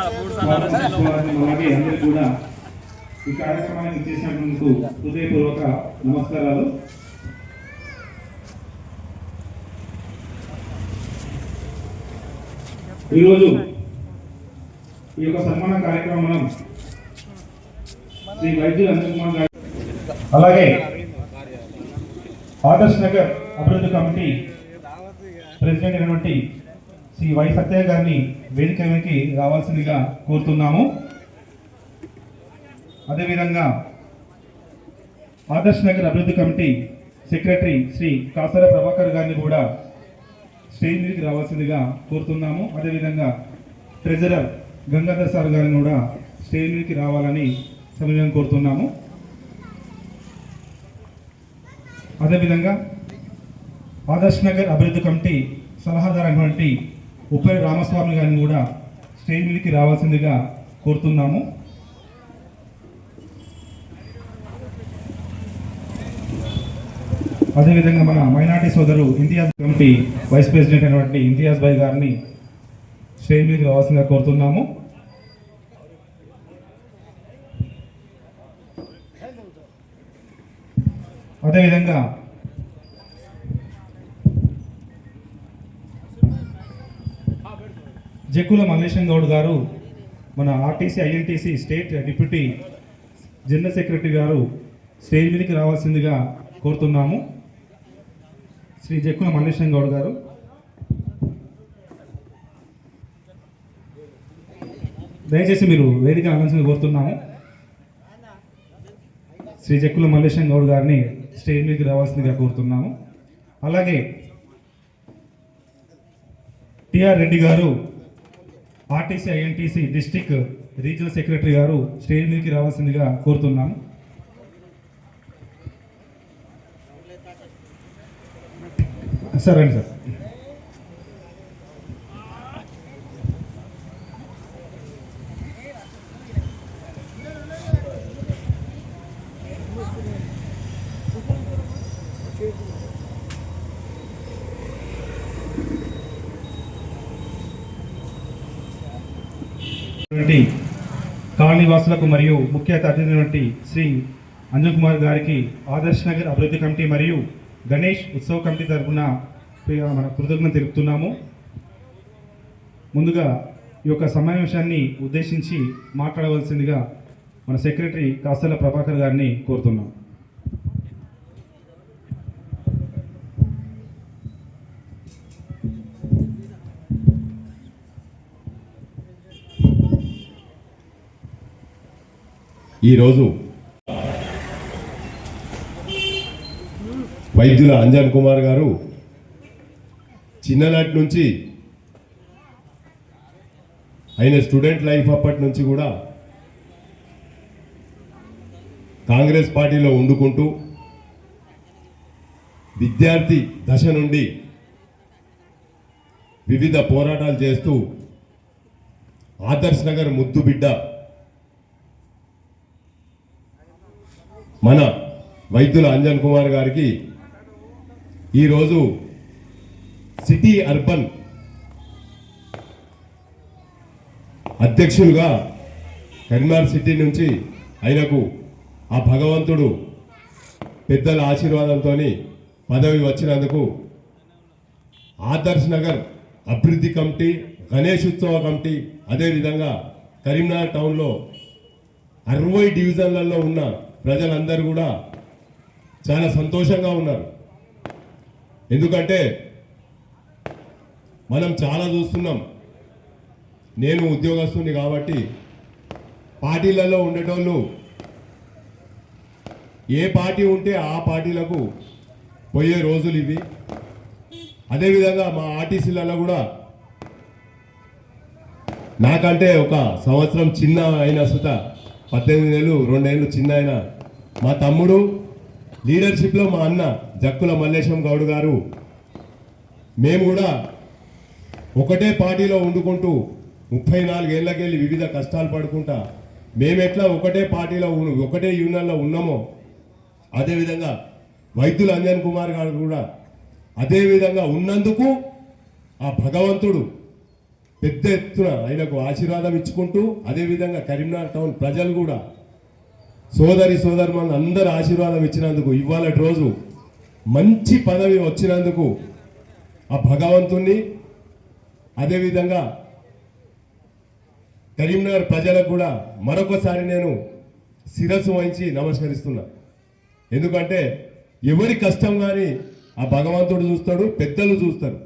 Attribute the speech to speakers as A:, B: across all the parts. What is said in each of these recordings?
A: అలాగే అందరికీ కూడా ఈ కార్యక్రమానికి చేసినందుకు హృదయపూర్వక నమస్కారాలు. ఈరోజు ఈ యొక్క సన్మాన కార్యక్రమం శ్రీ వైద్యులు అంజన్ కుమార్ గారు, అలాగే ఆదర్శ్ నగర్ అభివృద్ధి కమిటీ ప్రెసిడెంట్ అయినటువంటి శ్రీ వై సత్య గారిని వేదికకి రావాల్సిందిగా కోరుతున్నాము. అదేవిధంగా ఆదర్శ్ నగర్ అభివృద్ధి కమిటీ సెక్రటరీ శ్రీ కాసర ప్రభాకర్ గారిని కూడా స్టేజ్ మీదకి రావాల్సిందిగా కోరుతున్నాము. అదేవిధంగా ట్రెజరర్ గంగాధర్ సార్ గారిని కూడా స్టేజ్ మీదకి రావాలని సమయం కోరుతున్నాము. అదేవిధంగా ఆదర్శ్ నగర్ అభివృద్ధి కమిటీ సలహాదారు అయినటువంటి ఉప్పరి రామస్వామి గారిని కూడా స్టేజ్ మీదకి రావాల్సిందిగా కోరుతున్నాము. అదేవిధంగా మన మైనార్టీ సోదరు ఇంతియాజ్ కమిటీ వైస్ ప్రెసిడెంట్ అయినటువంటి ఇంతియాజ్ భాయ్ గారిని స్టేజ్ మీదకి రావాల్సిందిగా కోరుతున్నాము. అదేవిధంగా జక్కుల మల్లేశం గౌడ్ గారు మన RTC INTUC state deputy general secretary గారు స్టేజ్ మీదకి రావాల్సిందిగా కోరుతున్నాము. శ్రీ జక్కుల మల్లేశం గౌడ్ గారు దయచేసి మీరు వేదిక రావాల్సిందిగా కోరుతున్నాము. శ్రీ జక్కుల మల్లేశం గౌడ్ గారిని స్టేజ్ మీదకి రావాల్సిందిగా కోరుతున్నాము. అలాగే టిఆర్ రెడ్డి గారు RTC INTUC district regional secretary గారు స్టేజ్ మీదకి రావాల్సిందిగా కోరుతున్నాము. సార్ రండి సార్. కాలనీ వాసులకు మరియు ముఖ్య అతిథి శ్రీ అంజన్ కుమార్ గారికి ఆదర్శ్ నగర్ అభివృద్ధి కమిటీ మరియు గణేష్ ఉత్సవ కమిటీ తరఫున మన కృతజ్ఞతలు తెలుపుతున్నాము. ముందుగా ఈ యొక్క సమావేశాన్ని ఉద్దేశించి మాట్లాడవలసిందిగా మన సెక్రటరీ కాసల ప్రభాకర్ గారిని కోరుతున్నాం.
B: ఈరోజు వైద్యుల అంజన్ కుమార్ గారు చిన్ననాటి నుంచి ఆయన స్టూడెంట్ లైఫ్ అప్పటి నుంచి కూడా కాంగ్రెస్ పార్టీలో ఉండుకుంటూ విద్యార్థి దశ నుండి వివిధ పోరాటాలు చేస్తూ ఆదర్శ్ నగర్ ముద్దు బిడ్డ మన వైద్యుల అంజన్ కుమార్ గారికి ఈరోజు సిటీ అర్బన్ అధ్యక్షులుగా కరీంనగర్ సిటీ నుంచి ఆయనకు ఆ భగవంతుడు పెద్దల ఆశీర్వాదంతో పదవి వచ్చినందుకు ఆదర్శ్ నగర్ అభివృద్ధి కమిటీ, గణేష్ ఉత్సవ కమిటీ, అదేవిధంగా కరీంనగర్ టౌన్లో 60 డివిజన్లలో ఉన్న ప్రజలందరూ కూడా చాలా సంతోషంగా ఉన్నారు. ఎందుకంటే మనం చాలా చూస్తున్నాం. నేను ఉద్యోగస్తుని కాబట్టి పార్టీలలో ఉండేటోళ్ళు ఏ పార్టీ ఉంటే ఆ పార్టీలకు పోయే రోజులు ఇవి. అదేవిధంగా మా ఆర్టీసీలలో కూడా నాకంటే ఒక సంవత్సరం చిన్న అయిన సుత 18 ఏళ్ళు 2 ఏళ్ళు చిన్న అయిన మా తమ్ముడు లీడర్షిప్లో మా అన్న జక్కుల మల్లేశం గౌడ్ గారు మేము కూడా ఒకటే పార్టీలో వండుకుంటూ 34 ఏళ్ళకెళ్ళి వివిధ కష్టాలు పడుకుంటా మేమెట్లా ఒకటే పార్టీలో ఒకటే యూనియన్లో ఉన్నామో అదేవిధంగా వైద్యుల అంజన్ కుమార్ గారు కూడా అదేవిధంగా ఉన్నందుకు ఆ భగవంతుడు పెద్ద ఎత్తున ఆయనకు ఆశీర్వాదం ఇచ్చుకుంటూ, అదేవిధంగా కరీంనగర్ టౌన్ ప్రజలు కూడా సోదరులను అందరూ ఆశీర్వాదం ఇచ్చినందుకు, ఇవాళ రోజు మంచి పదవి వచ్చినందుకు ఆ భగవంతుణ్ణి, అదేవిధంగా కరీంనగర్ ప్రజలకు కూడా మరొకసారి నేను శిరస్సు వహించి నమస్కరిస్తున్నా. ఎందుకంటే ఎవరి కష్టం కానీ ఆ భగవంతుడు చూస్తాడు, పెద్దలు చూస్తారు.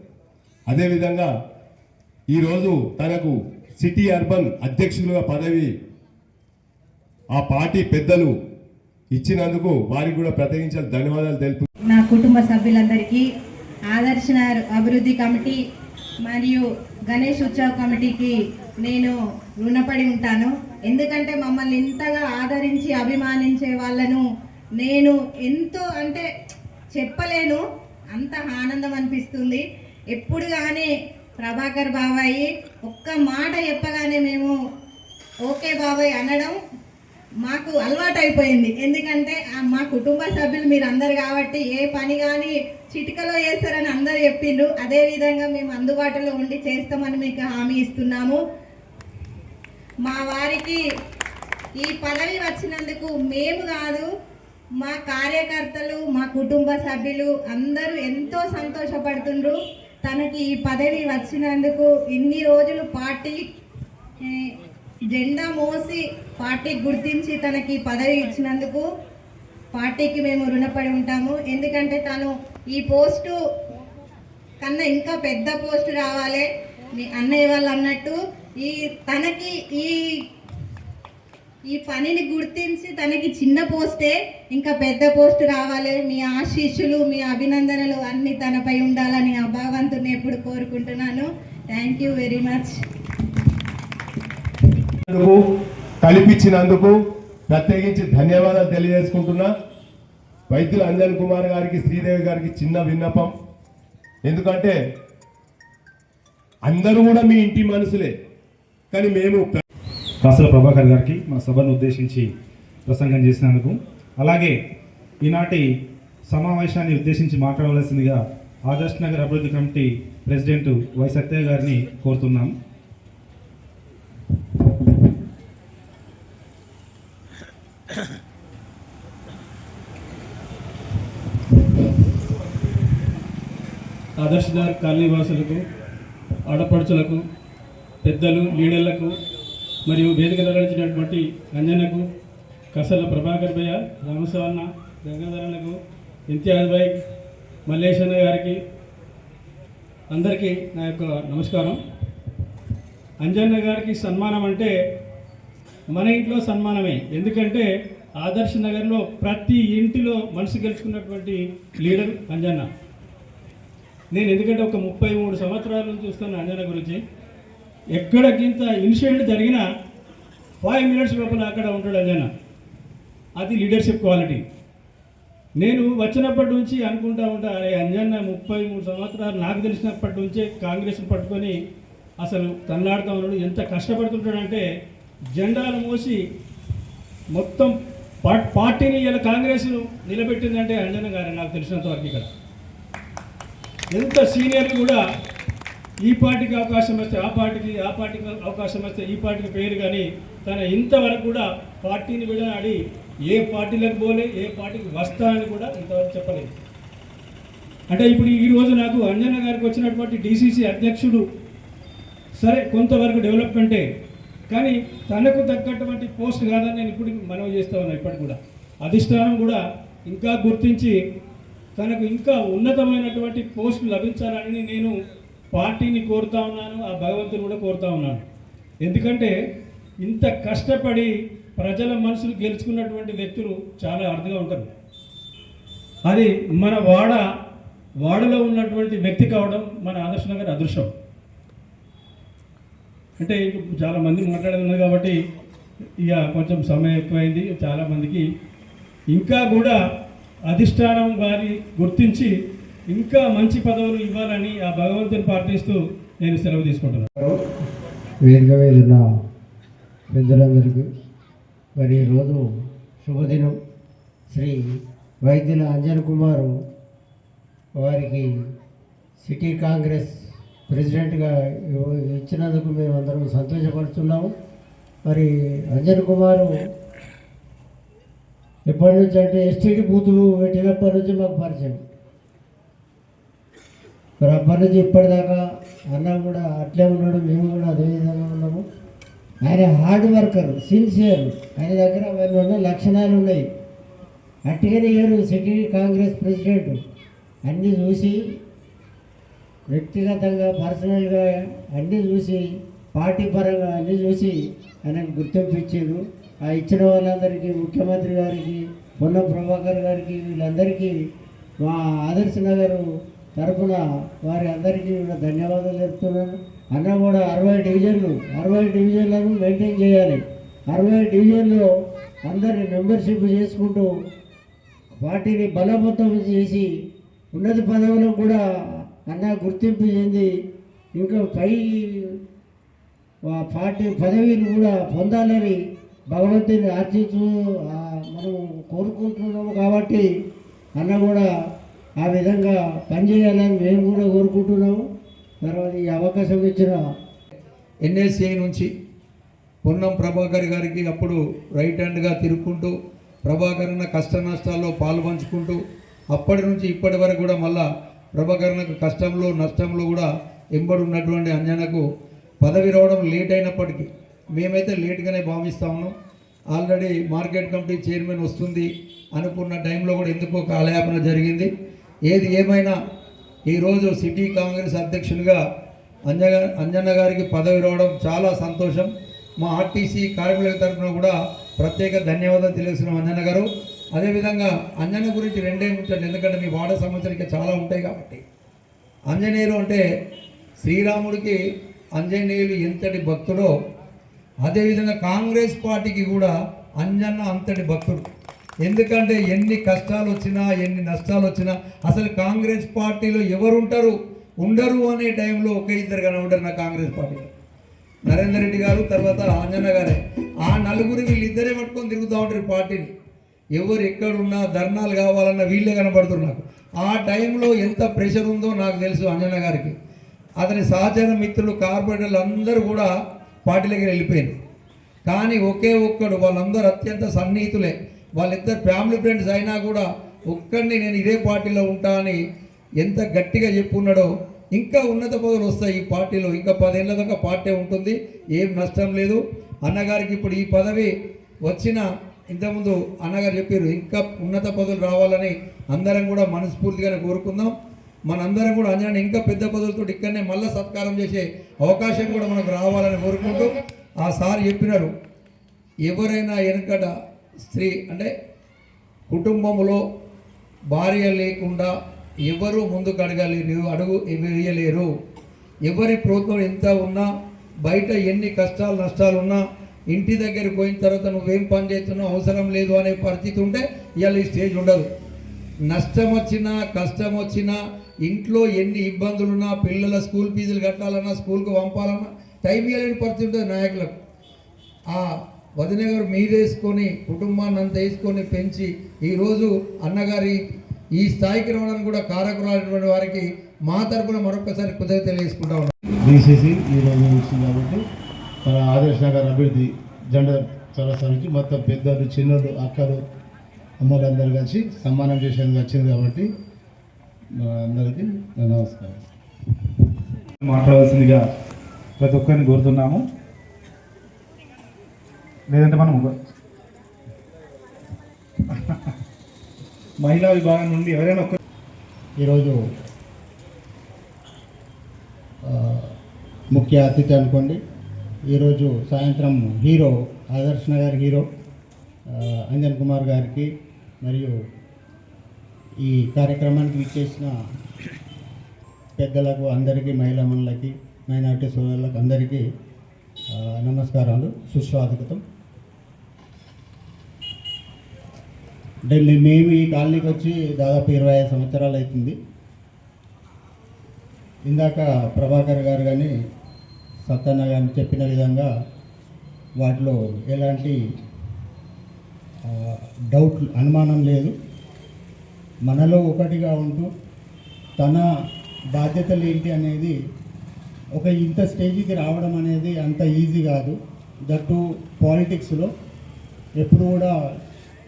B: అదేవిధంగా ఈరోజు తనకు సిటీ అర్బన్ అధ్యక్షులుగా పదవి ఆ పార్టీ పెద్దలు ఇచ్చినందుకు వారికి కూడా ప్రత్యేకించి ధన్యవాదాలు తెలుపు.
C: నా కుటుంబ సభ్యులందరికీ, ఆదర్శ అభివృద్ధి కమిటీ మరియు గణేష్ ఉత్సవ కమిటీకి నేను రుణపడి ఉంటాను. ఎందుకంటే మమ్మల్ని ఇంతగా ఆదరించి అభిమానించే వాళ్ళను నేను ఎంతో అంటే చెప్పలేను, అంత ఆనందం అనిపిస్తుంది. ఎప్పుడు కానీ ప్రభాకర్ బాబాయి ఒక్క మాట చెప్పగానే మేము ఓకే బాబాయ్ అనడం మాకు అలవాటు అయిపోయింది. ఎందుకంటే మా కుటుంబ సభ్యులు మీరు అందరు కాబట్టి ఏ పని కానీ చిటికలో చేస్తారని అందరు చెప్పిండ్రు. అదేవిధంగా మేము అందుబాటులో ఉండి చేస్తామని మీకు హామీ ఇస్తున్నాము. మా వారికి ఈ పదవి వచ్చినందుకు మేము కాదు, మా కార్యకర్తలు, మా కుటుంబ సభ్యులు అందరూ ఎంతో సంతోషపడుతుండ్రు. తనకి ఈ పదవి వచ్చినందుకు ఇన్ని రోజులు పార్టీ జెండా మోసి పార్టీకి గుర్తించి తనకి పదవి ఇచ్చినందుకు పార్టీకి మేము రుణపడి ఉంటాము. ఎందుకంటే తను ఈ పోస్టు కన్నా ఇంకా పెద్ద పోస్టు రావాలి. మీ అన్నయ్య వాళ్ళు అన్నట్టు తనకి ఈ పనిని గుర్తించి తనకి చిన్న పోస్టే ఇంకా పెద్ద పోస్టు రావాలి. మీ ఆశీస్సులు, మీ అభినందనలు అన్నీ తనపై ఉండాలని ఆ భగవంతుని ఎప్పుడు కోరుకుంటున్నాను. Thank you very much.
B: కల్పించినందుకు ప్రత్యేకించి ధన్యవాదాలు తెలియజేసుకుంటున్నా. వైద్యులు అంజన్ కుమార్ గారికి, శ్రీదేవి గారికి చిన్న విన్నపం. ఎందుకంటే అందరూ కూడా మీ ఇంటి మనుషులే, కానీ మేము
A: కాసల ప్రభాకర్ గారికి మన సభను ఉద్దేశించి ప్రసంగం చేసినందుకు, అలాగే ఈనాటి సమావేశాన్ని ఉద్దేశించి మాట్లాడవలసిందిగా ఆదర్శ్ నగర్ అభివృద్ధి కమిటీ ప్రెసిడెంట్ వై సత్య గారిని కోరుతున్నాం.
D: ఆదర్శ్ నగర్ కాలనీ వాసులకు, ఆడపడుచులకు, పెద్దలు, లీడర్లకు మరియు వేదిక నిర్వహించినటువంటి అంజన్నకు, కసల ప్రభాకర్ భయ్య, రామసవన్న, గంగాధరన్నకు, ఇంతియాజ్ భాయ్, మల్లేశన్న గారికి అందరికీ నా యొక్క నమస్కారం. అంజన్న గారికి సన్మానం అంటే మన ఇంట్లో సన్మానమే. ఎందుకంటే ఆదర్శ్ నగర్లో ప్రతి ఇంటిలో మనసు గెలుచుకున్నటువంటి లీడర్ అంజన్న. నేను ఎందుకంటే ఒక 33 సంవత్సరాల నుంచి చూస్తాను అంజన్న గురించి. ఎక్కడికింత ఇన్సిడెంట్ జరిగినా 5 మినిట్స్ లోపల అక్కడ ఉంటాడు అంజన్న. అది లీడర్షిప్ క్వాలిటీ. నేను వచ్చినప్పటి నుంచి అనుకుంటా ఉంటా, అరే అంజన్న 33 సంవత్సరాలు నాకు తెలిసినప్పటి నుంచే కాంగ్రెస్ని పట్టుకొని అసలు తన్నాడుతూ ఉన్నాడు. ఎంత కష్టపడుతుంటాడంటే జెండాలు మోసి మొత్తం పార్టీని ఇలా కాంగ్రెస్ నిలబెట్టిందంటే అంజన్న గారే నాకు తెలిసినంత వరకు. ఇక్కడ ఎంత సీనియర్లు కూడా ఈ పార్టీకి అవకాశం వస్తే ఆ పార్టీకి అవకాశం వస్తే ఈ పార్టీకి పేరు, కానీ తన ఇంతవరకు కూడా పార్టీని విడనాడి ఏ పార్టీలకు పోలే, ఏ పార్టీకి వస్తా అని కూడా ఇంతవరకు చెప్పలేదు. అంటే ఇప్పుడు ఈరోజు నాకు అంజన్న గారికి వచ్చినటువంటి డీసీసీ అధ్యక్షుడు సరే కొంతవరకు డెవలప్మెంటే, కానీ తనకు తగ్గటువంటి పోస్ట్ కాదని నేను ఇప్పుడు మనవి చేస్తూ ఉన్నాను. ఇప్పటికి కూడా అధిష్టానం కూడా ఇంకా గుర్తించి తనకు ఇంకా ఉన్నతమైనటువంటి పోస్టు లభించాలని నేను పార్టీని కోరుతా ఉన్నాను, ఆ భగవంతుని కూడా కోరుతా ఉన్నాను. ఎందుకంటే ఇంత కష్టపడి ప్రజల మనసులు గెలుచుకున్నటువంటి వ్యక్తులు చాలా అరుదుగా ఉంటారు. అది మన వాడలో ఉన్నటువంటి వ్యక్తి కావడం మన ఆదర్శ్ నగర్ అదృష్టం. అంటే చాలా మంది మాట్లాడేది ఉన్నది కాబట్టి ఇక కొంచెం సమయం ఎక్కువైంది. చాలామందికి ఇంకా కూడా అధిష్టానం వారి గుర్తించి ఇంకా మంచి పదవులు ఇవ్వాలని ఆ భగవంతుని ప్రార్థిస్తూ నేను సెలవు తీసుకుంటున్నాను.
E: వేదిక మీద ఉన్న పెద్దలందరికీ మరి ఈరోజు శుభదినం. శ్రీ వైద్యుల అంజన్ కుమారు వారికి సిటీ కాంగ్రెస్ ప్రెసిడెంట్గా ఇచ్చినందుకు మేము అందరం సంతోషపడుతున్నాము. మరి అంజన్ కుమారు ఎప్పటి నుంచి అంటే ఎస్టీడీ బూతులు పెట్టినప్పటి నుంచి మాకు పరిచయం. మరి అప్పటి నుంచి ఇప్పటిదాకా అన్న కూడా అట్లే ఉన్నాడు, మేము కూడా అదే విధంగా ఉన్నాము. ఆయన హార్డ్ వర్కర్, సిన్సియర్, ఆయన దగ్గర అవన్నీ ఉన్న లక్షణాలు ఉన్నాయి. అట్టిగానే ఏరు సిటీ కాంగ్రెస్ ప్రెసిడెంట్ అన్నీ చూసి వ్యక్తిగతంగా పర్సనల్గా అన్నీ చూసి పార్టీ పరంగా అన్నీ చూసి ఆయనకు గుర్తింపు ఇచ్చారు. ఆ ఇచ్చిన వాళ్ళందరికీ, ముఖ్యమంత్రి గారికి, పొన్నం ప్రభాకర్ గారికి, వీళ్ళందరికీ మా ఆదర్శ నగర్ తరఫున వారి అందరికీ కూడా ధన్యవాదాలు చెప్తున్నాను. అన్న కూడా 60 డివిజన్లను మెయింటైన్ చేయాలి. 60 డివిజన్లో అందరిని మెంబర్షిప్ చేసుకుంటూ పార్టీని బలోపేతం చేసి ఉన్నత పదవులకు కూడా అన్న గుర్తింపు చెంది ఇంకా పై పార్టీ పదవిని కూడా పొందాలని భగవంతుని మనం కోరుకుంటున్నాము. కాబట్టి అన్న కూడా ఆ విధంగా పనిచేయాలని మేము కూడా కోరుకుంటున్నాము. తర్వాత ఈ అవకాశం ఇచ్చిన
F: ఎన్ఎస్ఏ నుంచి పొన్నం ప్రభాకర్ గారికి అప్పుడు రైట్ హ్యాండ్గా తిరుగుకుంటూ ప్రభాకర్ అన్న కష్ట నష్టాల్లో పాలు పంచుకుంటూ అప్పటి నుంచి ఇప్పటి వరకు కూడా మళ్ళా ప్రభాకర్ అన్నకు కష్టంలో నష్టంలో కూడా ఎంబడి ఉన్నటువంటి అంజనకు పదవి రావడం లేట్ అయినప్పటికీ మేమైతే లేట్గానే భావిస్తా ఉన్నాం. ఆల్రెడీ మార్కెట్ కమిటీ చైర్మన్ వస్తుంది అనుకున్న టైంలో కూడా ఎందుకో కాలయాపన జరిగింది. ఏది ఏమైనా ఈరోజు సిటీ కాంగ్రెస్ అధ్యక్షునిగా అంజన్న గారికి పదవి రావడం చాలా సంతోషం. మా ఆర్టీసీ కార్మికుల తరఫున కూడా ప్రత్యేక ధన్యవాదాలు తెలియజేస్తున్నాం అంజన్న గారు. అదేవిధంగా అంజన్న గురించి రెండే ముచ్చట్లు, ఎందుకంటే మీ వాడ సంవత్సరానికి చాలా ఉంటాయి కాబట్టి. ఆంజనేయులు అంటే శ్రీరాముడికి ఆంజనేయులు ఎంతటి భక్తుడో అదేవిధంగా కాంగ్రెస్ పార్టీకి కూడా అంజన్న అంతటి భక్తుడు. ఎందుకంటే ఎన్ని కష్టాలు వచ్చినా ఎన్ని నష్టాలు వచ్చినా అసలు కాంగ్రెస్ పార్టీలో ఎవరు ఉండరు అనే టైంలో ఒక ఇద్దరు కనబడ్డారు నా కాంగ్రెస్ పార్టీలో. నరేందర్ రెడ్డి గారు, తర్వాత అంజన్న గారే. ఆ నలుగురు వీళ్ళిద్దరే పట్టుకొని తిరుగుతూ ఉంటారు పార్టీని. ఎవరు ఎక్కడున్నా ధర్నాలు కావాలన్నా వీళ్ళే కనబడుతున్నారు నాకు. ఆ టైంలో ఎంత ప్రెషర్ ఉందో నాకు తెలుసు అంజన్న గారికి. అతని సహచర మిత్రులు కార్పొరేటర్లు అందరూ కూడా పార్టీలోకి వెళ్ళిపోయారు. కానీ ఒకే ఒక్కడు, వాళ్ళందరూ అత్యంత సన్నిహితులే, వాళ్ళిద్దరు ఫ్యామిలీ ఫ్రెండ్స్ అయినా కూడా ఒక్కడిని నేను ఇదే పార్టీలో ఉంటా అని ఎంత గట్టిగా చెప్పున్నాడో. ఇంకా ఉన్నత పదవులు వస్తాయి ఈ పార్టీలో, ఇంకా 10 ఏళ్ళ దాకా పార్టీ ఉంటుంది, ఏం నష్టం లేదు. అన్నగారికి ఇప్పుడు ఈ పదవి వచ్చిన ఇంతకుముందు అన్నగారు చెప్పారు, ఇంకా ఉన్నత పదవులు రావాలని అందరం కూడా మనస్ఫూర్తిగానే కోరుకుందాం. మనందరం కూడా అంజన ఇంకా పెద్ద పదవులతో ఇక్కడనే మళ్ళీ సత్కారం చేసే అవకాశం కూడా మనకు రావాలని కోరుకుంటూ, ఆ సార్ చెప్పినారు, ఎవరైనా వెనకట స్త్రీ అంటే కుటుంబంలో భార్య లేకుండా ఎవరు ముందుకు అడుగు వేయలేరు. ఎవరి ప్రోత్సాహం ఎంత ఉన్నా, బయట ఎన్ని కష్టాలు నష్టాలు ఉన్నా, ఇంటి దగ్గరికి పోయిన తర్వాత నువ్వేం పని చేస్తున్నావు అవసరం లేదు అనే పరిస్థితి ఉంటే ఇవాళ ఈ స్టేజ్ ఉండదు. నష్టం వచ్చినా కష్టం వచ్చినా, ఇంట్లో ఎన్ని ఇబ్బందులున్నా, పిల్లల స్కూల్ ఫీజులు కట్టాలన్నా, స్కూల్కి పంపాలన్నా టైం ఇవ్వలేని పరిస్థితి ఉంటుంది నాయకులకు. ఆ వదిన గారు మీదేసుకొని కుటుంబాన్ని అంత వేసుకొని పెంచి ఈరోజు అన్నగారి ఈ స్థాయికి రావడానికి కూడా కారకురాలైనటువంటి వారికి మా తరఫున మరొకసారి కృతజ్ఞతలు తెలియజేసుకుంటా ఉన్నాం.
G: బీసీసీ ఈరోజు వచ్చింది కాబట్టి మన ఆదర్శ నగర్ అభివృద్ధి జెండర్ చౌరస్తా నుంచి మొత్తం పెద్దలు, చిన్నలు, అక్కలు, అమ్మలందరూ కలిసి సన్మానం చేసేందుకు వచ్చింది కాబట్టి అందరికీ నమస్కారం.
A: మాట్లాడాల్సిందిగా ప్రతి ఒక్కరిని కోరుతున్నాము. లేదంటే మనం మహిళా విభాగం నుండి ఎవరైనా ఒక్క
G: ఈరోజు ముఖ్య అతిథి అనుకోండి. ఈరోజు సాయంత్రం హీరో ఆదర్శ్ నగర్ హీరో అంజన్ కుమార్ గారికి మరియు ఈ కార్యక్రమానికి విచ్చేసిన పెద్దలకు అందరికీ, మహిళా మనులకి, మైనార్టీ సోదరులకు అందరికీ నమస్కారాలు, సుస్వాగతం. అంటే మేము ఈ కాలనీకి వచ్చి దాదాపు 25 సంవత్సరాలు అవుతుంది. ఇందాక ప్రభాకర్ గారు కానీ సత్తన్న గారు చెప్పిన విధంగా వాటిలో ఎలాంటి డౌట్, అనుమానం లేదు. మనలో ఒకటిగా ఉంటూ తన బాధ్యతలు ఏంటి అనేది
H: ఒక ఇంత స్టేజ్కి రావడం అనేది అంత ఈజీ కాదు. దట్టు పాలిటిక్స్లో ఎప్పుడు కూడా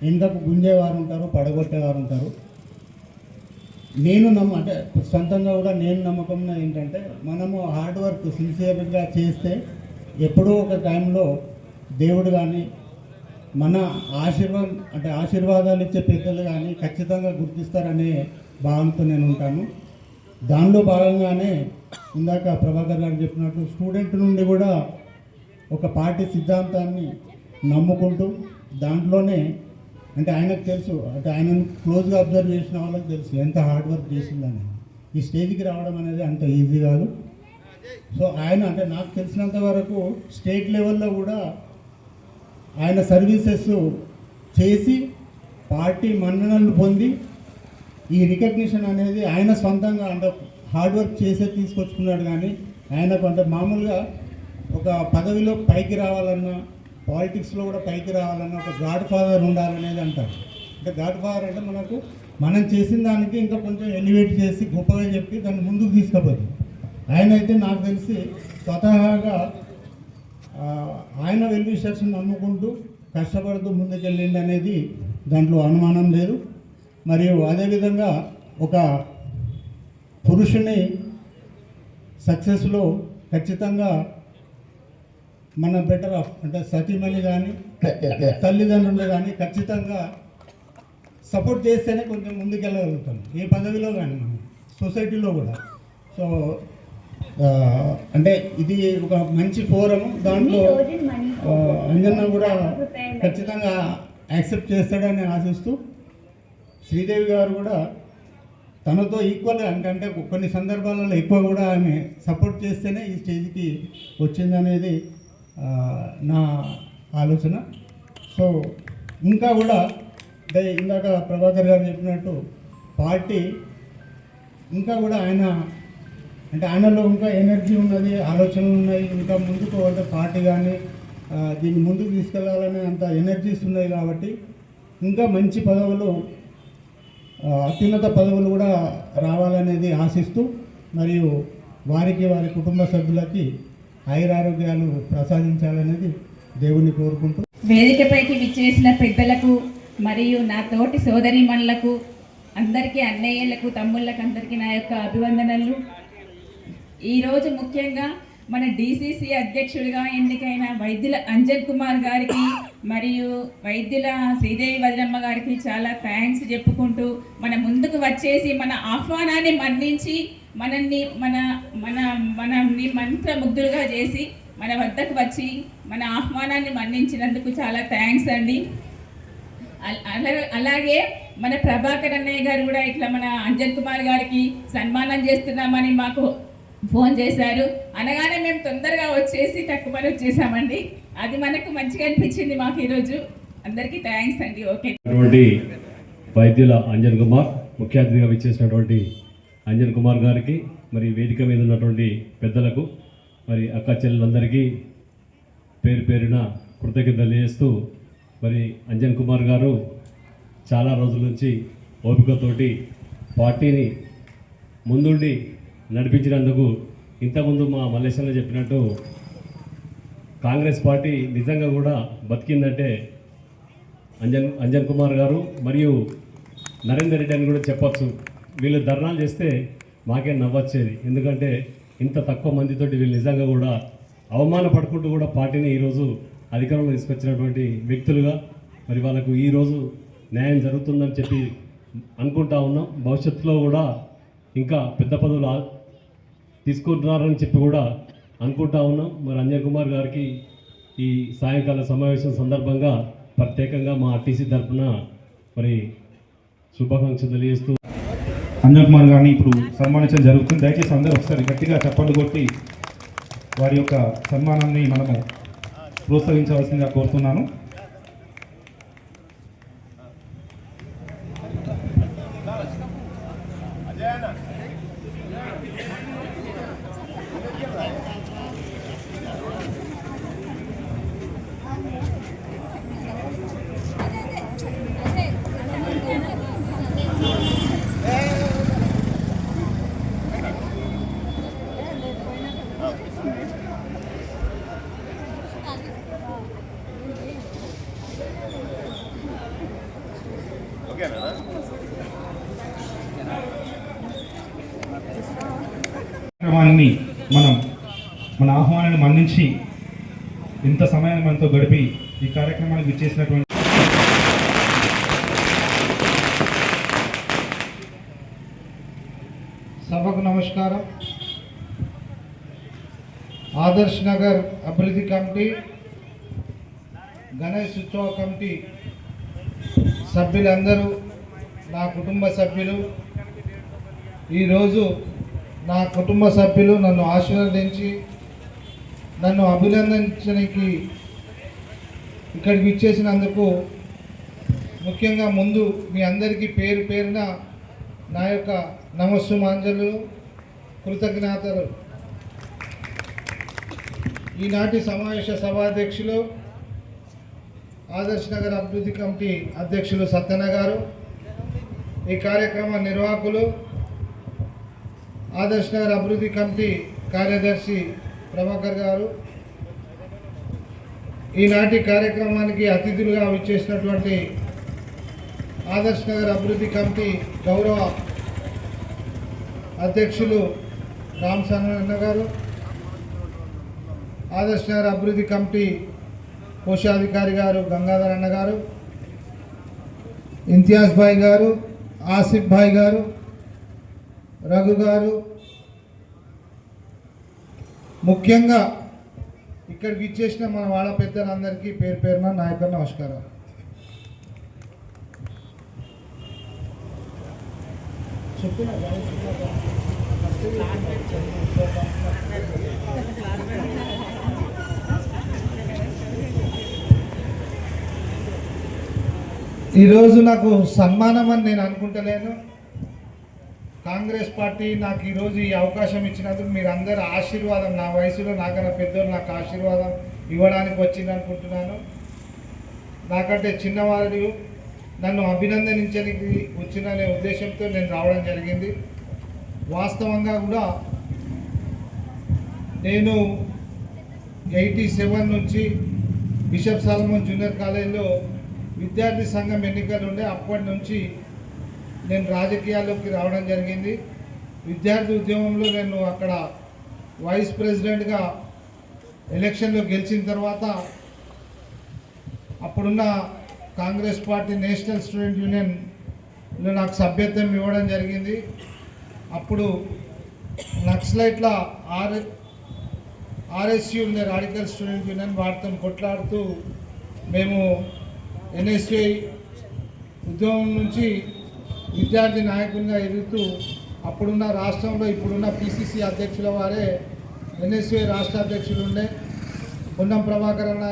H: ఎంతకు గుంజేవారు ఉంటారు, పడగొట్టేవారు ఉంటారు. అంటే సొంతంగా కూడా నేను నమ్మకం ఏంటంటే మనము హార్డ్ వర్క్ సిన్సియర్గా చేస్తే ఎప్పుడో ఒక టైంలో దేవుడు కానీ మన ఆశీర్వాదాలు ఇచ్చే పెద్దలు కానీ ఖచ్చితంగా గుర్తిస్తారనే భావనతో నేను ఉంటాను. దానిలో భాగంగానే ఇందాక ప్రభాకర్ గారు చెప్పినట్టు స్టూడెంట్ నుండి కూడా ఒక పార్టీ సిద్ధాంతాన్ని నమ్ముకుంటూ దాంట్లోనే అంటే ఆయనకు తెలుసు, అంటే ఆయనను క్లోజ్గా అబ్జర్వ్ చేసిన వాళ్ళకి తెలుసు ఎంత హార్డ్ వర్క్ చేసిందని. ఈ స్టేజ్కి రావడం అనేది అంత ఈజీ కాదు. సో ఆయన అంటే నాకు తెలిసినంత వరకు స్టేట్ లెవెల్లో కూడా ఆయన సర్వీసెస్ చేసి పార్టీ మన్ననలు పొంది ఈ రికగ్నిషన్ అనేది ఆయన సొంతంగా అంటే హార్డ్ వర్క్ చేసే తీసుకొచ్చుకున్నాడు. కానీ ఆయనకు అంటే మామూలుగా ఒక పదవిలో పైకి రావాలన్నా పాలిటిక్స్లో కూడా పైకి రావాలన్నా ఒక గాడ్ ఫాదర్ ఉండాలనేది అంటారు. అంటే గాడ్ ఫాదర్ అంటే మనం చేసిన దానికి ఇంకా కొంచెం ఎలివేట్ చేసి గొప్పగా చెప్పి దాన్ని ముందుకు తీసుకుపోతుంది. ఆయన అయితే నాకు తెలిసి స్వతహాగా ఆయన వెల్ విషర్స్ని నమ్ముకుంటూ కష్టపడుతూ ముందుకెళ్ళింది అనేది దాంట్లో అనుమానం లేదు. మరియు అదేవిధంగా ఒక పురుషుని సక్సెస్లో ఖచ్చితంగా మన బెటర్ ఆఫ్ అంటే సతీమణి కానీ తల్లిదండ్రులు కానీ ఖచ్చితంగా సపోర్ట్ చేస్తేనే కొంచెం ముందుకెళ్ళగలుగుతాం ఏ పదవిలో కానీ మనం సొసైటీలో కూడా. సో అంటే ఇది ఒక మంచి ఫోరము. దాంట్లో అంజన్న కూడా ఖచ్చితంగా యాక్సెప్ట్ చేస్తాడని ఆశిస్తూ శ్రీదేవి గారు కూడా తనతో ఈక్వల్గా అంటే కొన్ని సందర్భాలలో ఎక్కువ కూడా ఆమె సపోర్ట్ చేస్తేనే ఈ స్టేజ్కి వచ్చిందనేది నా ఆలోచన. సో ఇంకా కూడా అంటే ఇందాక ప్రభాకర్ గారు చెప్పినట్టు పార్టీ ఇంకా కూడా ఆయనలో ఇంకా ఎనర్జీ ఉన్నది, ఆలోచనలు ఉన్నాయి, ఇంకా ముందుకు అంటే పార్టీ కానీ దీన్ని ముందుకు తీసుకెళ్లాలనే అంత ఎనర్జీస్ ఉన్నాయి. కాబట్టి ఇంకా మంచి పదవులు, అత్యున్నత పదవులు కూడా రావాలనేది ఆశిస్తూ మరియు వారి కుటుంబ సభ్యులకి ఆయురారోగ్యాలు ప్రసాదించాలనేది దేవుని కోరుకుంటూ
I: వేదికపైకి విచ్చేసిన పెద్దలకు మరియు నా తోటి సోదరీమణులకు అందరికీ, అన్నయ్యలకు, తమ్ముళ్ళకు అందరికీ నా యొక్క అభివందనలు. ఈరోజు ముఖ్యంగా మన డిసిసి అధ్యక్షుడిగా ఎన్నికైన వైద్యుల అంజన్ కుమార్ గారికి మరియు వైద్యుల శ్రీదేవి వదిలమ్మ గారికి చాలా థ్యాంక్స్ చెప్పుకుంటూ మన ముందుకు వచ్చేసి మన ఆహ్వానాన్ని మన్నించి మనల్ని మంత్రముగ్ధులుగా చేసి మన వద్దకు వచ్చి మన ఆహ్వానాన్ని మన్నించినందుకు చాలా థ్యాంక్స్ అండి. అలాగే మన ప్రభాకర్ అన్నయ్య గారు కూడా ఇట్లా మన అంజన్ కుమార్ గారికి సన్మానం చేస్తున్నామని మాకు ఫోన్ చేశారు. అనగానే మేము తొందరగా వచ్చేసి తక్కువని వచ్చేసామండి. అది మనకు మంచిగా అనిపించింది మాకు ఈరోజు. అందరికీ థ్యాంక్స్ అండి. ఓకే.
J: వైద్యుల అంజన్ కుమార్ ముఖ్య అతిథిగా విచ్చేసినటువంటి అంజన్ కుమార్ గారికి, మరి వేదిక మీద ఉన్నటువంటి పెద్దలకు, మరి అక్క చెల్లెలందరికీ పేరు పేరున కృతజ్ఞతలు తెలియజేస్తూ, మరి అంజన్ కుమార్ గారు చాలా రోజుల నుంచి ఓపికతోటి పార్టీని ముందుండి నడిపించినందుకు, ఇంతకుముందు మా మల్లేశ్వరంలో చెప్పినట్టు కాంగ్రెస్ పార్టీ నిజంగా కూడా బతికిందంటే అంజన్ కుమార్ గారు మరియు నరేందర్ రెడ్డి అని కూడా చెప్పచ్చు. వీళ్ళు ధర్నాలు చేస్తే మాకే నవ్వొచ్చేది. ఎందుకంటే ఇంత తక్కువ మందితోటి వీళ్ళు నిజంగా కూడా అవమానపడుకుంటూ కూడా పార్టీని ఈరోజు అధికారంలో తీసుకొచ్చినటువంటి వ్యక్తులుగా, మరి వాళ్ళకు ఈరోజు న్యాయం జరుగుతుందని చెప్పి అనుకుంటా ఉన్నాం. భవిష్యత్తులో కూడా ఇంకా పెద్ద పదవులు తీసుకుంటున్నారని చెప్పి కూడా అనుకుంటా ఉన్నాం. మరి అంజన్ కుమార్ గారికి ఈ సాయంకాల సమావేశం సందర్భంగా ప్రత్యేకంగా మా ఆర్టీసీ తరఫున మరి శుభాకాంక్షలు తెలియజేస్తూ
A: అంజన్ కుమార్ గారిని ఇప్పుడు సన్మానించడం జరుగుతుంది. దయచేసి అందరూ ఒకసారి గట్టిగా చప్పట్లు కొట్టి వారి యొక్క సన్మానాన్ని మనము ప్రోత్సహించవలసిందిగా కోరుతున్నాను. కార్యక్రమాన్ని మన ఆహ్వానాన్ని మన్నించి ఇంత సమయాన్ని మనతో గడిపి ఈ కార్యక్రమానికి విచ్చేసినటువంటి
H: సభకు నమస్కారం. ఆదర్శ్ నగర్ అభివృద్ధి కమిటీ, గణేష్ ఉత్సవ కమిటీ సభ్యులందరూ, నా కుటుంబ సభ్యులు, ఈరోజు నా కుటుంబ సభ్యులు నన్ను ఆశీర్వదించి నన్ను అభినందించడానికి ఇక్కడికి ఇచ్చేసినందుకు ముఖ్యంగా ముందు మీ అందరికీ పేరు పేరున నా యొక్క నమస్సుమాంజలు, కృతజ్ఞతలు. ఈనాటి సమావేశ సభాధ్యక్షులు, ఆదర్శ్ నగర్ అభివృద్ధి కమిటీ అధ్యక్షులు సత్యన గారు, ఈ కార్యక్రమ నిర్వాహకులు, ఆదర్శ్ నగర్ అభివృద్ధి కమిటీ కార్యదర్శి ప్రభాకర్ గారు, ఈనాటి కార్యక్రమానికి అతిథులుగా విచ్చేసినటువంటి ఆదర్శ్ నగర్ అభివృద్ధి కమిటీ గౌరవ అధ్యక్షులు రామచంద్రన్న గారు, ఆదర్శ్ నగర్ అభివృద్ధి కమిటీ కోశాధికారి గారు గంగాధర్ అన్న గారు, ఇంతియాజ్ భాయ్ గారు, ఆసిఫ్ భాయ్ గారు, రఘు గారు, ముఖ్యంగా ఇక్కడికి ఇచ్చేసిన మన వాళ్ళ పెద్దలందరికీ పేరు పేరున నా యొక్క నమస్కారం. ఈరోజు నాకు సన్మానం అని నేను అనుకుంటలేను. కాంగ్రెస్ పార్టీ నాకు ఈరోజు ఈ అవకాశం ఇచ్చినందుకు మీరందరూ ఆశీర్వాదం, నా వయసులో నాకన్నా పెద్దలు నాకు ఆశీర్వాదం ఇవ్వడానికి వచ్చింది అనుకుంటున్నాను. నాకంటే చిన్నవారు నన్ను అభినందించడానికి వచ్చిననే ఉద్దేశంతో నేను రావడం జరిగింది. వాస్తవంగా కూడా నేను 87 నుంచి బిషప్ సాలమన్ జూనియర్ కాలేజీలో విద్యార్థి సంఘం ఎన్నికలు ఉండే అప్పటి నుంచి నేను రాజకీయాల్లోకి రావడం జరిగింది. విద్యార్థి ఉద్యమంలో నేను అక్కడ వైస్ ప్రెసిడెంట్గా ఎలక్షన్లో గెలిచిన తర్వాత అప్పుడున్న కాంగ్రెస్ పార్టీ నేషనల్ స్టూడెంట్ యూనియన్లో నాకు సభ్యత్వం ఇవ్వడం జరిగింది. అప్పుడు నక్సలైట్ల ఆర్ఎస్యూ ఉండే రాడికల్ స్టూడెంట్ యూనియన్ వాటితో కొట్లాడుతూ మేము ఎన్ఎస్ఐ ఉద్యమం నుంచి విద్యార్థి నాయకునిగా ఎదుగుతూ అప్పుడున్న రాష్ట్రంలో ఇప్పుడున్న పిసిసి అధ్యక్షుల వారే ఎన్ఎస్ఐ రాష్ట్ర అధ్యక్షులు ఉండే పొన్నం ప్రభాకర్ అన్న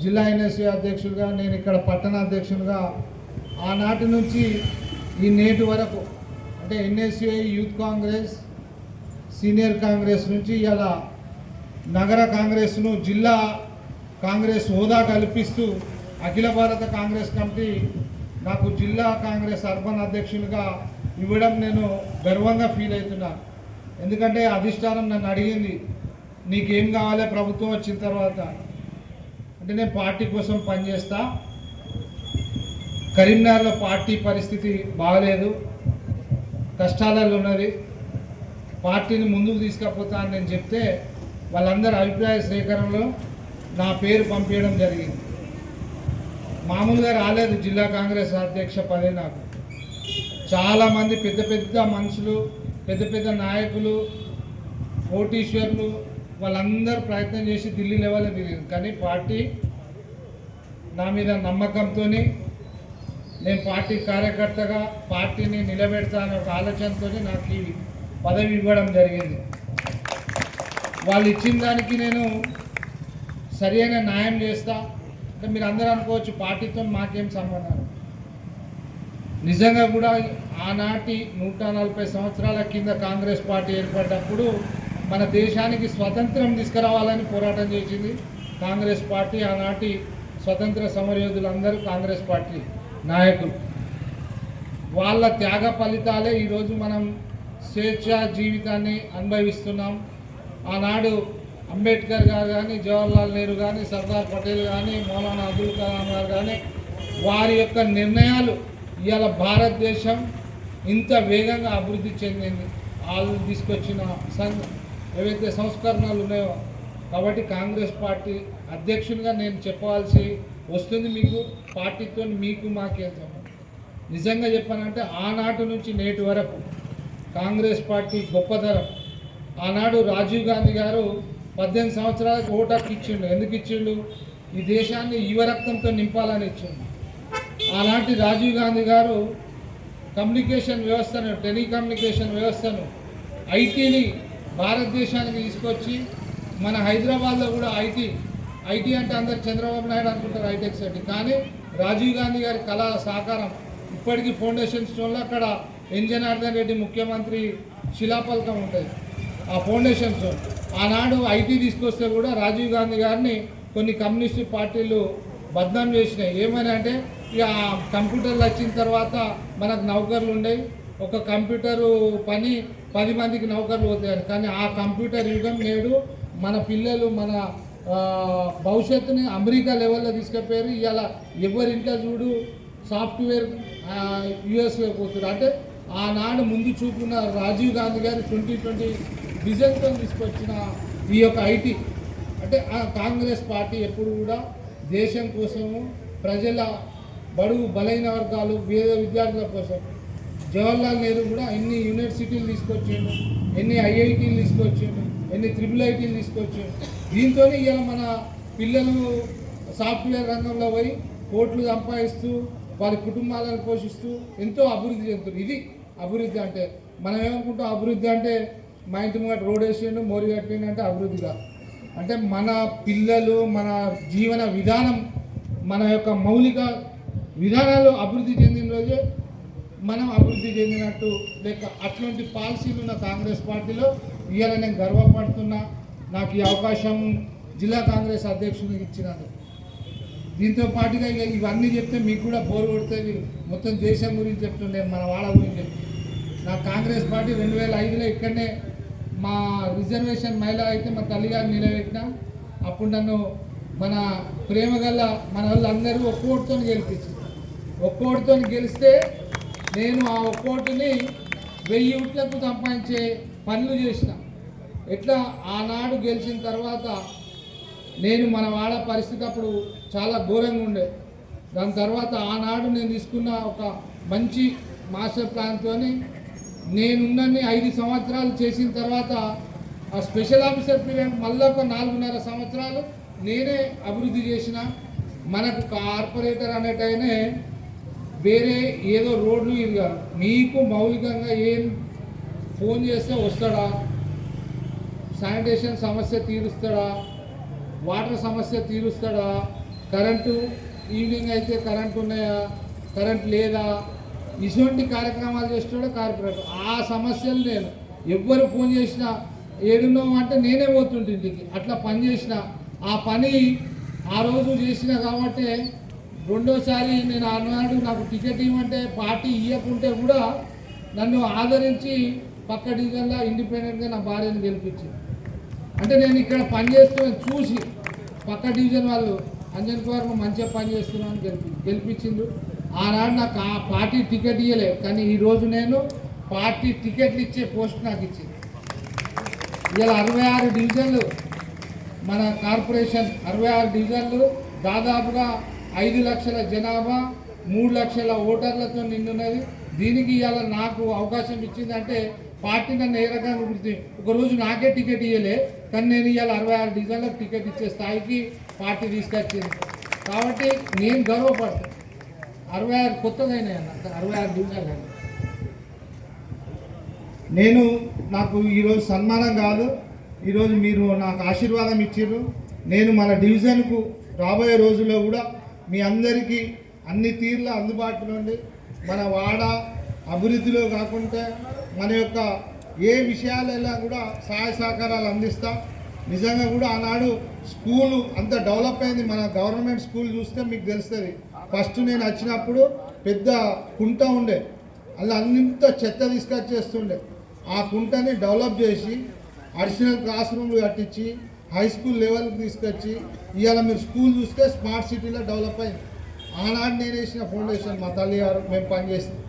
H: జిల్లా ఎన్ఎస్ఐ అధ్యక్షులుగా, నేను ఇక్కడ పట్టణ అధ్యక్షులుగా ఆనాటి నుంచి ఈ నేటి వరకు అంటే NSI youth Congress, senior Congress నుంచి ఇలా నగర కాంగ్రెస్ను జిల్లా కాంగ్రెస్ హోదా కల్పిస్తూ అఖిల భారత కాంగ్రెస్ కమిటీ నాకు జిల్లా కాంగ్రెస్ అర్బన్ అధ్యక్షులుగా ఇవ్వడం నేను గర్వంగా ఫీల్ అవుతున్నాను. ఎందుకంటే అధిష్టానం నన్ను అడిగింది, నీకేం కావాలి ప్రభుత్వం వచ్చిన తర్వాత అంటే నేను పార్టీ కోసం పనిచేస్తా, కరీంనగర్లో పార్టీ పరిస్థితి బాగలేదు, కష్టాలలో ఉన్నది, పార్టీని ముందుకు తీసుకపోతా అని నేను చెప్తే వాళ్ళందరూ అభిప్రాయ సేకరణలో నా పేరు పంపించడం జరిగింది. మామూలుగా రాలేదు జిల్లా కాంగ్రెస్ అధ్యక్ష పదే. నాకు చాలామంది పెద్ద పెద్ద మనుషులు, పెద్ద పెద్ద నాయకులు, కోటీశ్వర్లు వాళ్ళందరూ ప్రయత్నం చేసి ఢిల్లీ లెవెల్లో దిగింది. కానీ పార్టీ నా మీద నమ్మకంతో నేను పార్టీ కార్యకర్తగా పార్టీని నిలబెడతా అనే ఒక ఆలోచనతో నాకు ఈ పదవి ఇవ్వడం జరిగింది. వాళ్ళు ఇచ్చిన దానికి నేను సరైన న్యాయం చేస్తా. అంటే మీరు అందరూ అనుకోవచ్చు పార్టీతో మాకేం సంబంధం. నిజంగా కూడా ఆనాటి 140 సంవత్సరాల కింద కాంగ్రెస్ పార్టీ ఏర్పడ్డప్పుడు మన దేశానికి స్వతంత్రం తీసుకురావాలని పోరాటం చేసింది కాంగ్రెస్ పార్టీ. ఆనాటి స్వతంత్ర సమరయోధులందరూ కాంగ్రెస్ పార్టీ నాయకులు. వాళ్ళ త్యాగ ఫలితాలే ఈరోజు మనం స్వేచ్ఛ జీవితాన్ని అనుభవిస్తున్నాం. ఆనాడు అంబేద్కర్ గారు కానీ, జవహర్లాల్ నెహ్రూ కానీ, సర్దార్ పటేల్ కానీ, మౌలానా అబ్దుల్ కలాం గారు కానీ వారి యొక్క నిర్ణయాలు
K: ఇవాళ భారతదేశం ఇంత వేగంగా అభివృద్ధి చెందింది వాళ్ళు తీసుకొచ్చిన ఏవైతే సంస్కరణలు ఉన్నాయో. కాబట్టి కాంగ్రెస్ పార్టీ అధ్యక్షునిగా నేను చెప్పవలసి వస్తుంది మీకు, పార్టీతో మీకు మాకేం సంబంధం. నిజంగా చెప్పానంటే ఆనాటి నుంచి నేటి వరకు కాంగ్రెస్ పార్టీ గొప్పతనం. ఆనాడు రాజీవ్ గాంధీ గారు 18 సంవత్సరాలకు ఓటు హక్కు ఇచ్చిండు. ఎందుకు ఇచ్చిండు? ఈ దేశాన్ని యువరక్తంతో నింపాలని ఇచ్చిండు. ఆనాటి రాజీవ్ గాంధీ గారు కమ్యూనికేషన్ వ్యవస్థను, టెలికమ్యూనికేషన్ వ్యవస్థను, ఐటీని భారతదేశానికి తీసుకొచ్చి మన హైదరాబాద్లో కూడా ఐటీ అంటే అందరు చంద్రబాబు నాయుడు అనుకుంటారు హైటెక్ సిటీ, కానీ రాజీవ్ గాంధీ గారి కళ సాకారం ఇప్పటికీ ఫౌండేషన్ స్టోన్లో అక్కడ ఎన్ జనార్దన్ రెడ్డి ముఖ్యమంత్రి శిలాఫలకం ఉంటుంది. ఆ ఫౌండేషన్ స్టోన్ ఆనాడు ఐటీ తీసుకొస్తే కూడా రాజీవ్ గాంధీ గారిని కొన్ని కమ్యూనిస్టు పార్టీలు బద్నాం చేసినాయి. ఏమని అంటే ఇక కంప్యూటర్లు వచ్చిన తర్వాత మనకు నౌకర్లు ఉండేవి, ఒక కంప్యూటరు పని 10 మందికి నౌకర్లు పోతాయని. కానీ ఆ కంప్యూటర్ యుగం నేడు మన పిల్లలు మన భవిష్యత్తుని అమెరికా లెవెల్లో తీసుకుపోయారు. ఇవాళ ఎవరింట్లో చూడు సాఫ్ట్వేర్ యూఎస్ఏ పోతున్నారు. అంటే ఆనాడు ముందు చూపున్న రాజీవ్ గాంధీ గారు 2020 విజన్తో తీసుకొచ్చిన ఈ యొక్క ఐటీ అంటే కాంగ్రెస్ పార్టీ ఎప్పుడు కూడా దేశం కోసము, ప్రజల బడుగు బలైన వర్గాలు, పేద విద్యార్థుల కోసం. జవహర్లాల్ నెహ్రూ కూడా ఎన్ని యూనివర్సిటీలు తీసుకొచ్చిండు, ఎన్ని ఐఐటీలు తీసుకొచ్చిండు, ఎన్ని IIITలు తీసుకొచ్చిండు. దీంతో ఇవాళ మన పిల్లలు సాఫ్ట్వేర్ రంగంలో పోయి కోట్లు సంపాదిస్తూ వారి కుటుంబాలను పోషిస్తూ ఎంతో అభివృద్ధి చెందుతారు. ఇది అభివృద్ధి అంటే. మనం ఏమనుకుంటాం అభివృద్ధి అంటే మా ఇంటి ముంగట రోడ్ వేసిండు, మోరి కట్టిండు అంటే అభివృద్ధిగా. అంటే మన పిల్లలు, మన జీవన విధానం, మన యొక్క మౌలిక విధానాలు అభివృద్ధి చెందిన రోజే మనం అభివృద్ధి చెందినట్టు లేక. అట్లాంటి పాలసీలు ఉన్న కాంగ్రెస్ పార్టీలో ఇవాళ నేను గర్వపడుతున్నా. నాకు ఈ అవకాశం జిల్లా కాంగ్రెస్ అధ్యక్షునికి ఇచ్చినందుకు. దీంతో పాటుగా ఇక ఇవన్నీ చెప్తే మీకు కూడా బోర్ కొడుతుంది. మొత్తం దేశం గురించి చెప్తుండే, మన వాళ్ళ గురించి చెప్తుండే. నా కాంగ్రెస్ పార్టీ 2005లో ఇక్కడనే మా రిజర్వేషన్ మహిళ అయితే మా తల్లిగారిని నిలబెట్టిన. అప్పుడు నన్ను మన ప్రేమగల్ల మన వాళ్ళందరూ ఒక్కోటితో గెలిపించింది. ఒక్కోటితో గెలిస్తే నేను ఆ ఒక్కోటిని 1000 ఊట్లకు సంపాదించే పనులు చేసిన. ఎట్లా ఆనాడు గెలిచిన తర్వాత నేను మన వాడ పరిస్థితి అప్పుడు చాలా ఘోరంగా ఉండే. దాని తర్వాత ఆనాడు నేను తీసుకున్న ఒక మంచి మాస్టర్ ప్లాన్తో నేనున్నన్ని 5 సంవత్సరాలు చేసిన తర్వాత ఆ స్పెషల్ ఆఫీసర్ పీరియడ్ మళ్ళీ ఒక 4.5 సంవత్సరాలు నేనే అభివృద్ధి చేసిన. మనకు కార్పొరేటర్ అనేటైనా వేరే ఏదో రోడ్లు ఇది కాదు, మీకు మౌలికంగా ఏం ఫోన్ చేస్తే వస్తాడా, శానిటేషన్ సమస్య తీరుస్తాడా, వాటర్ సమస్య తీరుస్తాడా, కరెంటు ఈవినింగ్ అయితే కరెంటు ఉన్నాయా, కరెంట్ లేదా, ఇటువంటి కార్యక్రమాలు చేస్తాడో కార్పొరేటర్. ఆ సమస్యలు నేను ఎవ్వరు ఫోన్ చేసినా ఏడున్నావు అంటే నేనే పోతుంటే ఇంటికి. అట్లా పని చేసిన. ఆ పని ఆ రోజు చేసిన కాబట్టి రెండోసారి నేను ఆనాడు నాకు టికెట్ ఇవ్వమంటే పార్టీ ఇవ్వకుంటే కూడా నన్ను ఆదరించి పక్క డివిజన్లో ఇండిపెండెంట్గా నా భార్యను గెలిపించింది. అంటే నేను ఇక్కడ పనిచేస్తున్న చూసి పక్క డివిజన్ వాళ్ళు అంజన్ కుమార్ మంచిగా పనిచేస్తున్నాను గెలిపించిండు. ఆనాడు నాకు ఆ పార్టీ టికెట్ ఇవ్వలేదు, కానీ ఈరోజు నేను పార్టీ టికెట్లు ఇచ్చే పోస్ట్ నాకు ఇచ్చింది. ఇలా 66 డివిజన్లు మన కార్పొరేషన్, 66 డివిజన్లు, దాదాపుగా 5 లక్షల జనాభా, 3 లక్షల ఓటర్లతో నిండున్నది. దీనికి ఇవాళ నాకు అవకాశం ఇచ్చిందంటే పార్టీ నన్ను ఏ రకంగా గుర్తి. ఒకరోజు నాకే టికెట్ ఇవ్వలే, కానీ నేను ఇవాళ 66 డివిజన్లకు టికెట్ ఇచ్చే స్థాయికి పార్టీ తీసుకొచ్చింది. కాబట్టి నేను గర్వపడతాను. 66 కొత్తగా అయినాయి అన్న, 66 డివిజన్లు. నేను నాకు ఈరోజు సన్మానం కాదు, ఈరోజు మీరు నాకు ఆశీర్వాదం ఇచ్చారు. నేను మన డివిజన్కు రాబోయే రోజుల్లో కూడా మీ అందరికీ అన్ని తీర్ల అందుబాటులో ఉండి మన వాడ అభివృద్ధిలో కాకుండా మన యొక్క ఏ విషయాలైనా కూడా సహాయ సహకారాలు అందిస్తా. నిజంగా కూడా ఆనాడు స్కూలు అంత డెవలప్ అయింది. మన గవర్నమెంట్ స్కూల్ చూస్తే మీకు తెలుస్తుంది. ఫస్ట్ నేను వచ్చినప్పుడు పెద్ద కుంట ఉండే, అలా అంత చెత్త తీసుకొచ్చేస్తుండే. ఆ కుంటని డెవలప్ చేసి అడిషనల్ క్లాస్ రూమ్లు కట్టించి హై స్కూల్ లెవెల్కి తీసుకొచ్చి ఇవాళ మీరు స్కూల్ చూస్తే స్మార్ట్ సిటీలో డెవలప్ అయింది. ఆనాడు నేను వేసిన ఫౌండేషన్ మా తల్లి గారు మేము పనిచేస్తాం.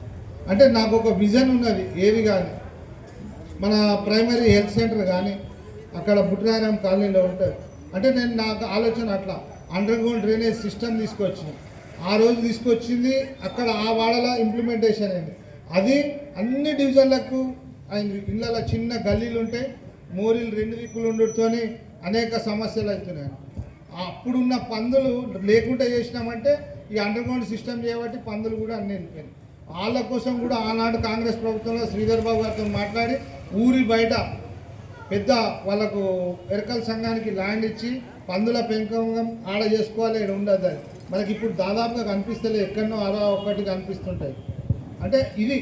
K: అంటే నాకు ఒక విజన్ ఉన్నది. ఏది కానీ మన ప్రైమరీ హెల్త్ సెంటర్ కానీ అక్కడ బుట్రారాం కాలనీలో ఉంటుంది. అంటే నేను నాకు ఆలోచన అట్లా అండర్ గ్రౌండ్ డ్రైనేజ్ సిస్టమ్ తీసుకొచ్చింది. ఆ రోజు తీసుకొచ్చింది అక్కడ ఆ వాడలో ఇంప్లిమెంటేషన్ అయింది. అది అన్ని డివిజన్లకు అయింది. ఇళ్ళలో చిన్న గల్లీలు ఉంటే మోరీలు 2 దిక్కులు ఉండటంతోనే అనేక సమస్యలు అవుతున్నాయి. అప్పుడున్న పందులు లేకుండా చేసినామంటే ఈ అండర్ గ్రౌండ్ సిస్టమ్ చేయబట్టి పందులు కూడా అన్ని వెళ్ళిపోయినాయి. వాళ్ళ కోసం కూడా ఆనాడు కాంగ్రెస్ ప్రభుత్వంలో శ్రీధర్ బాబు గారితో మాట్లాడి ఊరి బయట పెద్ద వాళ్ళకు ఎరకల సంఘానికి ల్యాండ్ ఇచ్చి పందుల పెంపకం ఆడ చేసుకోవాలి, ఇక్కడ ఉండదు. అది మనకి ఇప్పుడు దాదాపుగా కనిపిస్తలే, ఎక్కడనో అలా ఒకటి కనిపిస్తుంటాయి. అంటే ఇది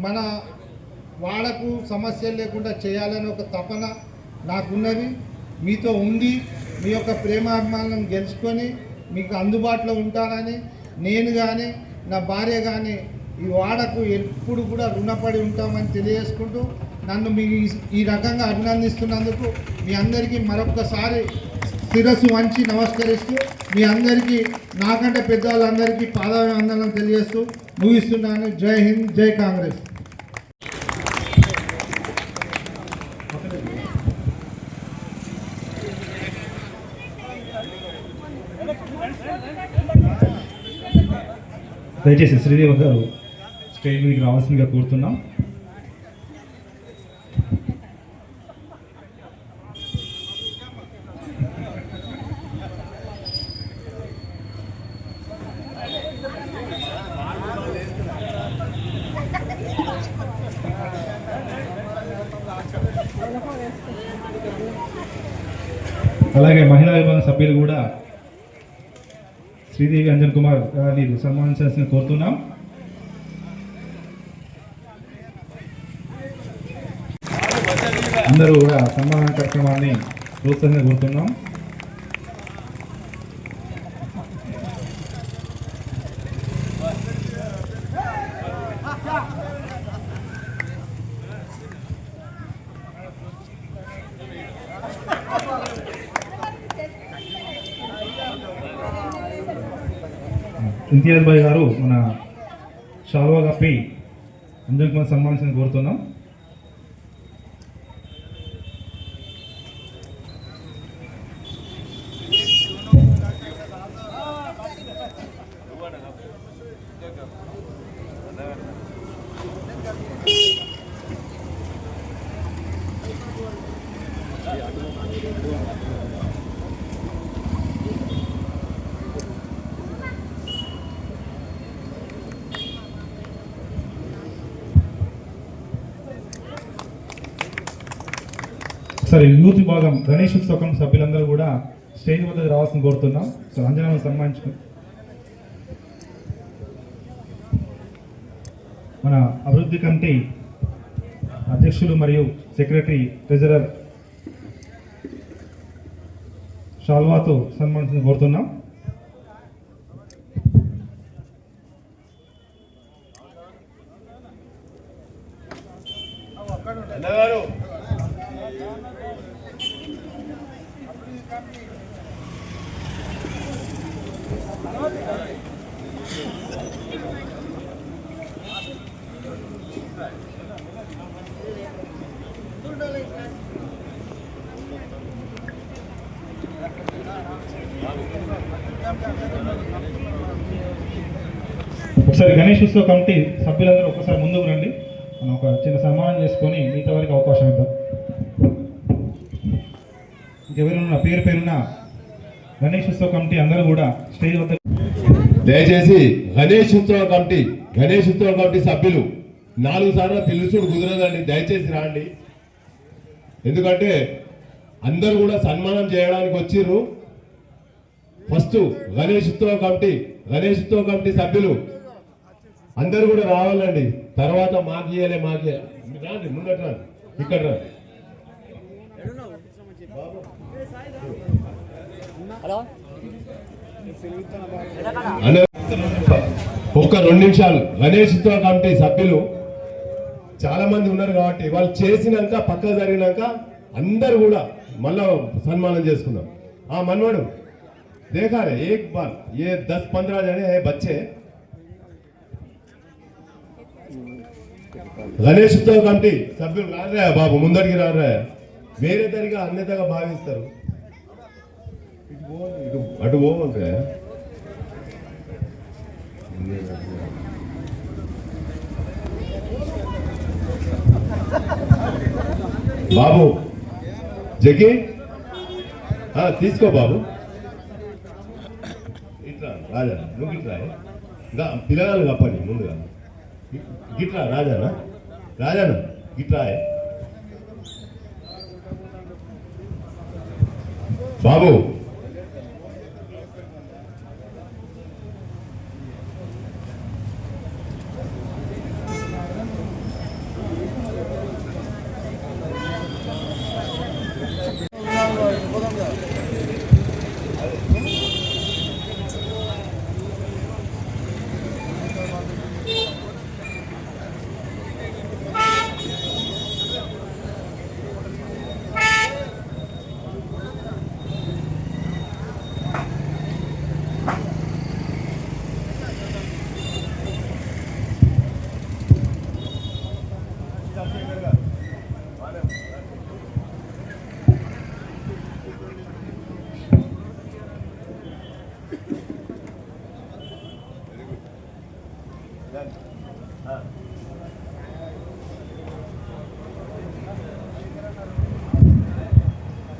K: మన వాడకు సమస్యలు లేకుండా చేయాలని ఒక తపన నాకున్నది. మీతో ఉండి మీ యొక్క ప్రేమాభిమానాలను గెలుచుకొని మీకు అందుబాటులో ఉంటానని నేను కానీ నా భార్య కానీ ఈ వాడకు ఎప్పుడు కూడా రుణపడి ఉంటామని తెలియజేసుకుంటూ నన్ను మీ ఈ రకంగా అభినందిస్తున్నందుకు మీ అందరికీ మరొకసారి శిరస్సు వంచి నమస్కరిస్తూ మీ అందరికీ నాకంటే పెద్దవాళ్ళందరికీ పాదాభివందనం తెలియజేస్తూ ముగిస్తున్నాను. జై హింద్, జై కాంగ్రెస్.
A: దయచేసి శ్రీదేవి గారు స్టేజ్ మీదకి రావాల్సిందిగా కోరుతున్నాం. అలాగే మహిళా విభాగం సభ్యులు కూడా శ్రీదేవి అంజన్ కుమార్ గారిని సన్మానించాల్సిన కోరుతున్నాం. అందరూ కూడా సన్మాన కార్యక్రమాన్ని ప్రోత్సాహంగా కోరుతున్నాం. ఇంతియాజ్ భాయ్ గారు మన షాల్వా కప్పి అంజన్ కుమార్ సన్మానించిన కోరుతున్నాం. సరే, యూత్ విభాగం గణేష్ ఉత్సవం సభ్యులందరూ కూడా స్టేజ్ వద్దకు రావాల్సిన కోరుతున్నాం. సో అంజనాను సన్మానించు మన అభివృద్ధి కమిటీ అధ్యక్షులు మరియు సెక్రటరీ ట్రెజరర్ షాల్వాతో సన్మానించిన కోరుతున్నాం. ఒకసారి గణేష్ ఉత్సవ కమిటీ సభ్యులందరూ ఒకసారి ముందుకు రండి. మనం ఒక చిన్న సన్మానం చేసుకొని మిగతా వారికి అవకాశం ఇద్దాం. ఇంకెవరైనా పేరున గణేష్ ఉత్సవ కమిటీ అందరూ కూడా స్టేజ్ వద్ద
B: దయచేసి గణేష్ ఉత్సవ కమిటీ సభ్యులు 4 సార్లు పిలుచుడు కుదరదండి. దయచేసి రాండి. ఎందుకంటే అందరూ కూడా సన్మానం చేయడానికి వచ్చిర్రు. ఫస్ట్ గణేష్ ఉత్సవ కమిటీ సభ్యులు అందరూ కూడా రావాలండి. తర్వాత మాకే రాండి, ముందట రండి, ఇక్కడ రండి. ఒక్క 2 నిమిషాలు. గణేష్ ఉత్సవ కమిటీ సభ్యులు చాలా మంది ఉన్నారు కాబట్టి వాళ్ళు చేసినాక పక్క జరిగినాక అందరు కూడా మళ్ళా సన్మానం చేసుకుందాం. మనవాడు देखा रहे एक बार ये 10-15 जने हैं बच्चे గణేష్ ఉత్సవ కమిటీ సభ్యులు రారా బాబు ముందడికి రారా వేరే తరిగా అన్యతగా భావిస్తారు అటు పోమంటే బాబు జగ్గి తీసుకో బాబు ఇట్లా రాజా నువ్వు గిట్రా ఇంకా పిల్లగాళ్ళు కప్పని ముందుగా గిట్రా రాజానా రాజానా గిట్రా బాబు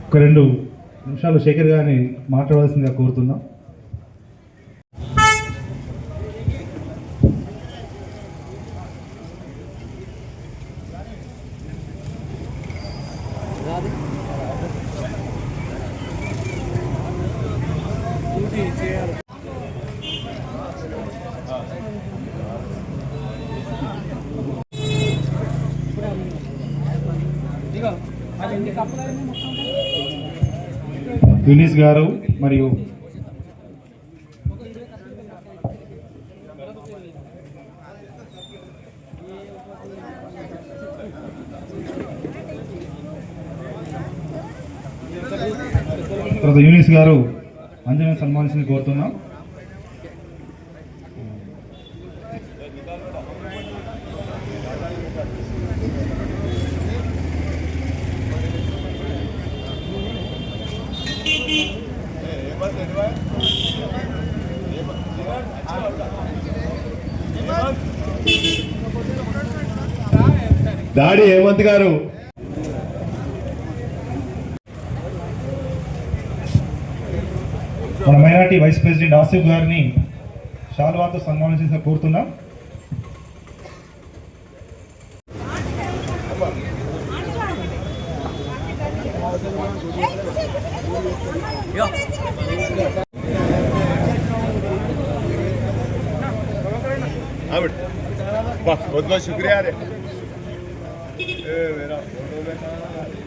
A: ఒక 2 నిమిషాలు శేఖర్ గారిని మాట్లాడవలసిందిగా కోరుతున్నాం. యూనిస్ గారు మరియు తర్వాత యూనిస్ గారు అంజనా సన్మానించి కోరుతున్నాం.
B: దాడి హేమంత్ గారు
A: మన మైనార్టీ వైస్ ప్రెసిడెంట్ ఆసిఫ్ గారిని శాల్వాతో సన్మానించి కోరుతున్నాం.
B: बहुत बहुत शुक्रिया रे मेरा फोटो